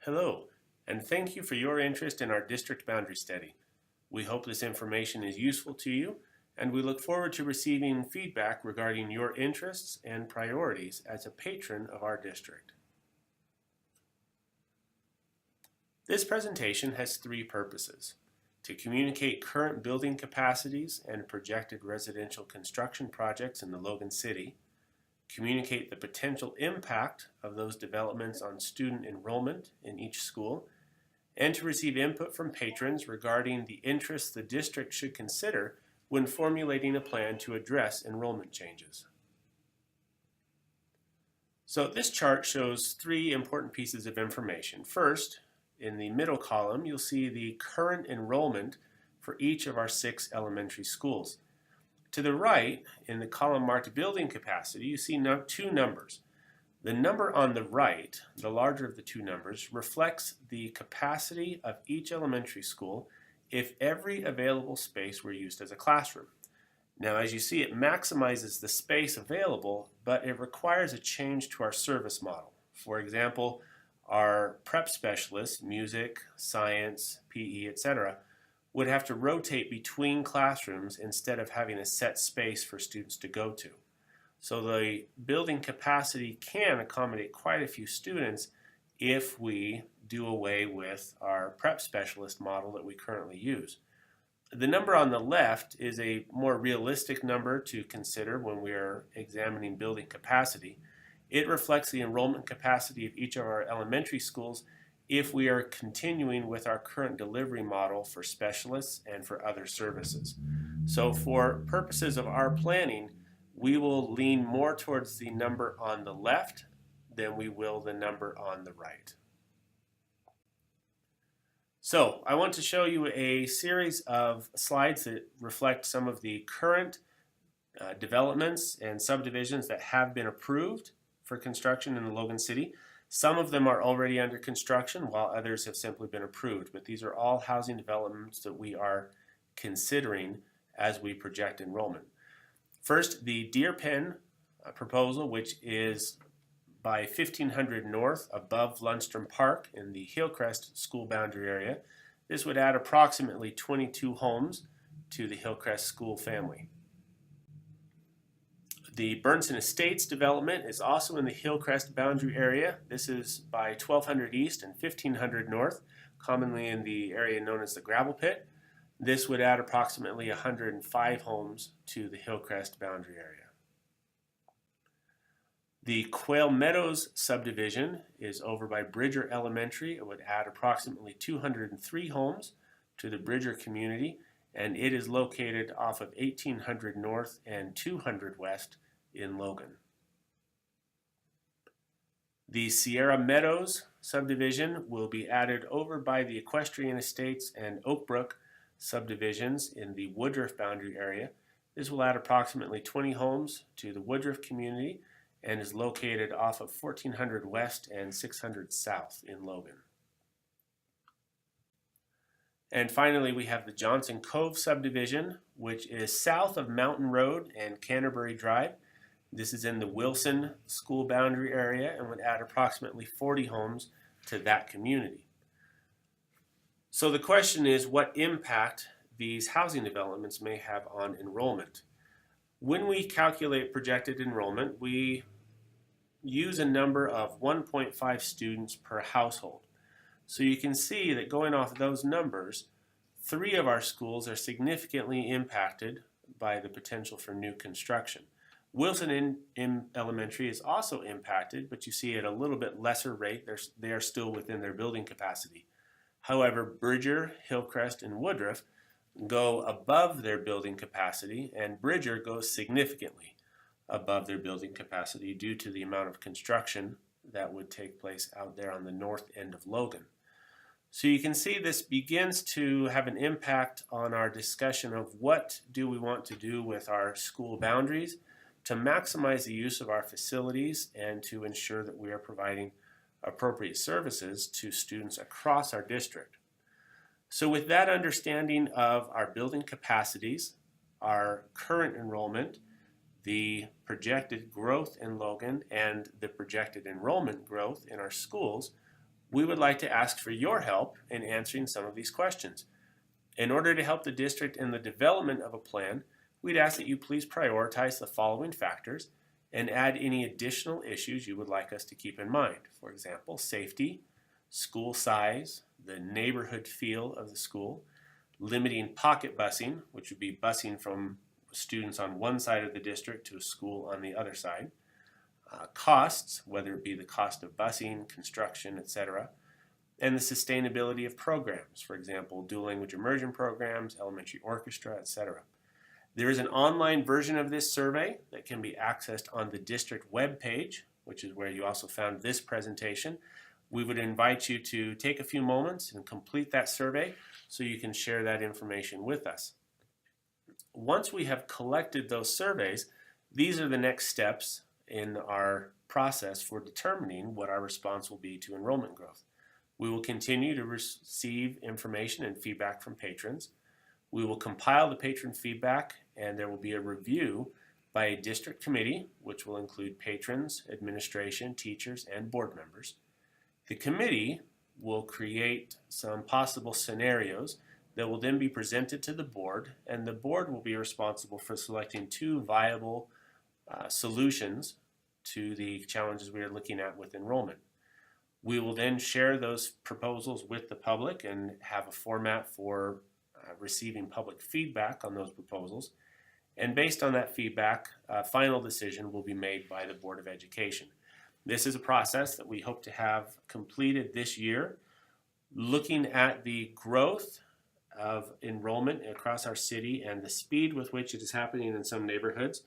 Hello, and thank you for your interest in our district boundary study. We hope this information is useful to you, and we look forward to receiving feedback regarding your interests and priorities as a patron of our district. This presentation has three purposes: to communicate current building capacities and projected residential construction projects in the Logan City, communicate the potential impact of those developments on student enrollment in each school, and to receive input from patrons regarding the interests the district should consider when formulating a plan to address enrollment changes. So this chart shows three important pieces of information. First, in the middle column, you'll see the current enrollment for each of our 6 elementary schools. To the right, in the column marked building capacity, you see two numbers. The number on the right, the larger of the two numbers, reflects the capacity of each elementary school if every available space were used as a classroom. Now, as you see, it maximizes the space available, but it requires a change to our service model. For example, our prep specialists, music, science, PE, etc., would have to rotate between classrooms instead of having a set space for students to go to. So the building capacity can accommodate quite a few students if we do away with our prep specialist model that we currently use. The number on the left is a more realistic number to consider when we are examining building capacity. It reflects the enrollment capacity of each of our elementary schools if we are continuing with our current delivery model for specialists and for other services. So for purposes of our planning, we will lean more towards the number on the left than we will the number on the right. So I want to show you a series of slides that reflect some of the current developments and subdivisions that have been approved for construction in the Logan City. Some of them are already under construction, while others have simply been approved. But these are all housing developments that we are considering as we project enrollment. First, the Deer Pen proposal, which is by 1500 North above Lundstrom Park in the Hillcrest school boundary area. This would add approximately 22 homes to the Hillcrest school family. The Burnson Estates development is also in the Hillcrest boundary area. This is by 1200 East and 1500 North, commonly in the area known as the Gravel Pit. This would add approximately 105 homes to the Hillcrest boundary area. The Quail Meadows subdivision is over by Bridger Elementary. It would add approximately 203 homes to the Bridger community, and it is located off of 1800 North and 200 West in Logan. The Sierra Meadows subdivision will be added over by the Equestrian Estates and Oak Brook subdivisions in the Woodruff boundary area. This will add approximately 20 homes to the Woodruff community and is located off of 1400 West and 600 South in Logan. And finally, we have the Johnson Cove subdivision, which is south of Mountain Road and Canterbury Drive. This is in the Wilson school boundary area and would add approximately 40 homes to that community. So the question is, what impact these housing developments may have on enrollment? When we calculate projected enrollment, we use a number of 1.5 students per household. So you can see that going off those numbers, 3 of our schools are significantly impacted by the potential for new construction. Wilson Elementary is also impacted, but you see at a little bit lesser rate. They are still within their building capacity. However, Bridger, Hillcrest, and Woodruff go above their building capacity, and Bridger goes significantly above their building capacity due to the amount of construction that would take place out there on the north end of Logan. So you can see this begins to have an impact on our discussion of what do we want to do with our school boundaries to maximize the use of our facilities and to ensure that we are providing appropriate services to students across our district. So with that understanding of our building capacities, our current enrollment, the projected growth in Logan, and the projected enrollment growth in our schools, We would like to ask for your help in answering some of these questions. In order to help the district in the development of a plan, we'd ask that you please prioritize the following factors and add any additional issues you would like us to keep in mind. For example, safety, school size, the neighborhood feel of the school, limiting pocket busing, which would be busing from students on one side of the district to a school on the other side, costs, whether it be the cost of busing, construction, etc., and the sustainability of programs, for example, dual language immersion programs, elementary orchestra, etc. There is an online version of this survey that can be accessed on the district webpage, which is where you also found this presentation. We would invite you to take a few moments and complete that survey so you can share that information with us. Once we have collected those surveys, these are the next steps in our process for determining what our response will be to enrollment growth. We will continue to receive information and feedback from patrons. We will compile the patron feedback, and there will be a review by a district committee, which will include patrons, administration, teachers, and board members. The committee will create some possible scenarios that will then be presented to the board, and the board will be responsible for selecting two viable solutions to the challenges we are looking at with enrollment. We will then share those proposals with the public and have a format for receiving public feedback on those proposals. And based on that feedback, a final decision will be made by the Board of Education. This is a process that we hope to have completed this year. Looking at the growth of enrollment across our city and the speed with which it is happening in some neighborhoods,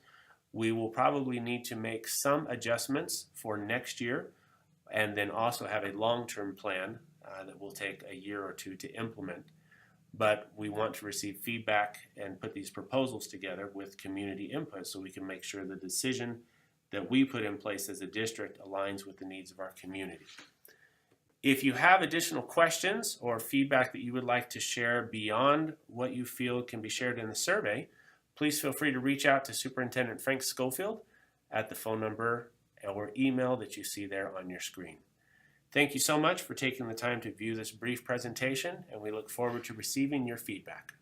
we will probably need to make some adjustments for next year, and then also have a long-term plan that will take a year or two to implement. But we want to receive feedback and put these proposals together with community input so we can make sure the decision that we put in place as a district aligns with the needs of our community. If you have additional questions or feedback that you would like to share beyond what you feel can be shared in the survey, please feel free to reach out to Superintendent Frank Schofield at the phone number or email that you see there on your screen. Thank you so much for taking the time to view this brief presentation, and we look forward to receiving your feedback.